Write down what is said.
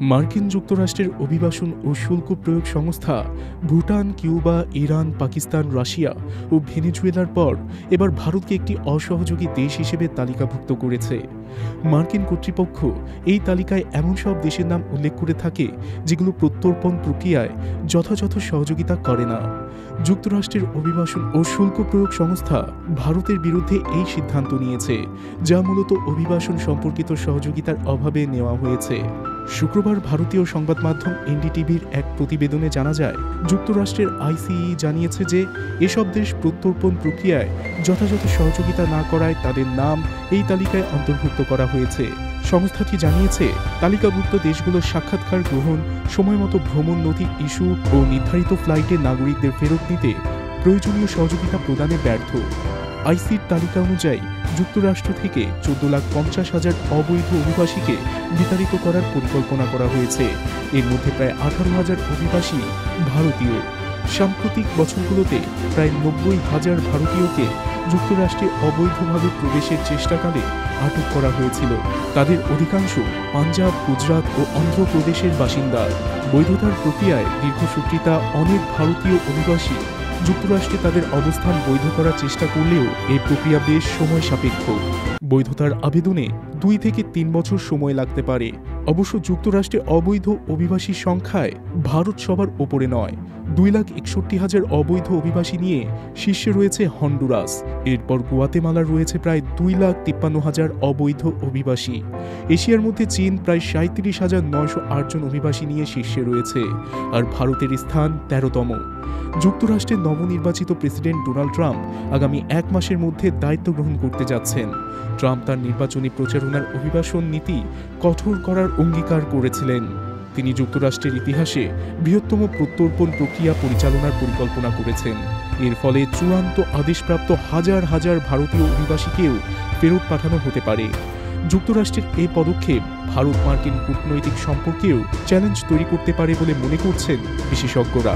মার্কিন যুক্তরাষ্ট্রের অভিবাসন ও শুল্ক প্রয়োগ সংস্থা ভুটান, কিউবা, ইরান, পাকিস্তান, রাশিয়া ও ভেনেজুয়েলার পর এবার ভারতকে একটি অসহযোগী দেশ হিসেবে তালিকাভুক্ত করেছে। মার্কিন কর্তৃপক্ষ এই তালিকায় এমন সব দেশের নাম উল্লেখ করে থাকে যেগুলো প্রত্যর্পণ প্রক্রিয়ায় যথাযথ সহযোগিতা করে না। যুক্তরাষ্ট্রের অভিবাসন ও শুল্ক প্রয়োগ সংস্থা ভারতের বিরুদ্ধে এই সিদ্ধান্ত নিয়েছে, যা মূলত অভিবাসন সম্পর্কিত সহযোগিতার অভাবে নেওয়া হয়েছে। শুক্রবার ভারতীয় সংবাদ মাধ্যম এনডিটিভির এক প্রতিবেদনে জানা যায়, যুক্তরাষ্ট্রের আইসিই জানিয়েছে যে এসব দেশ প্রত্যর্পণ প্রক্রিয়ায় যথাযথ সহযোগিতা না করায় তাদের নাম এই তালিকায় অন্তর্ভুক্ত করা হয়েছে। সংস্থাটি জানিয়েছে, তালিকাভুক্ত দেশগুলোর সাক্ষাৎকার গ্রহণ, সময়মতো ভ্রমণ নথি ইস্যু ও নির্ধারিত ফ্লাইটে নাগরিকদের ফেরত নিতে প্রয়োজনীয় সহযোগিতা প্রদানে ব্যর্থ। আইসির তালিকা অনুযায়ী যুক্তরাষ্ট্র থেকে 14,50,000 অবৈধ অভিবাসীকে বিতাড়িত করার পরিকল্পনা করা হয়েছে। এর মধ্যে প্রায় 18,000 অভিবাসী ভারতীয়। সাম্প্রতিক বছরগুলোতে প্রায় 90,000 ভারতীয়কে যুক্তরাষ্ট্রে অবৈধভাবে প্রবেশের চেষ্টাকালে আটক করা হয়েছিল। তাদের অধিকাংশ পাঞ্জাব, গুজরাট ও অন্ধ্রপ্রদেশের বাসিন্দা। বৈধতার প্রক্রিয়ায় দীর্ঘসূত্রিতা অনেক ভারতীয় অভিবাসী যুক্তরাষ্ট্রে তাদের অবস্থান বৈধ করার চেষ্টা করলেও এই প্রক্রিয়া বেশ সময় সাপেক্ষ। বৈধতার আবেদনে 2 থেকে 3 বছর সময় লাগতে পারে। অবশ্য যুক্তরাষ্ট্রে অবৈধ অভিবাসীর সংখ্যায় ভারত সবার ওপরে নয়। 2,61,000 অবৈধ অভিবাসী নিয়ে শীর্ষে রয়েছে হন্ডুরাস। এরপর গুয়াতেমালার রয়েছে প্রায় 2,53,000 অবৈধ অভিবাসী। এশিয়ার মধ্যে চীন প্রায় 37,908 জন অভিবাসী নিয়ে শীর্ষে রয়েছে, আর ভারতের স্থান 13তম। যুক্তরাষ্ট্রের নবনির্বাচিত প্রেসিডেন্ট ডোনাল্ড ট্রাম্প আগামী 1 মাসের মধ্যে দায়িত্ব গ্রহণ করতে যাচ্ছেন। ট্রাম্প তার নির্বাচনী প্রচারণার অভিবাসন নীতি কঠোর করার অঙ্গীকার করেছিলেন। তিনি যুক্তরাষ্ট্রের ইতিহাসে বৃহত্তম প্রত্যর্পণ প্রক্রিয়া পরিচালনার পরিকল্পনা করেছেন। এর ফলে চূড়ান্ত আদেশপ্রাপ্ত হাজার হাজার ভারতীয় অভিবাসীকেও ফেরত পাঠানো হতে পারে। যুক্তরাষ্ট্রের এই পদক্ষেপ ভারত মার্কিন কূটনৈতিক সম্পর্কেও চ্যালেঞ্জ তৈরি করতে পারে বলে মনে করছেন বিশেষজ্ঞরা।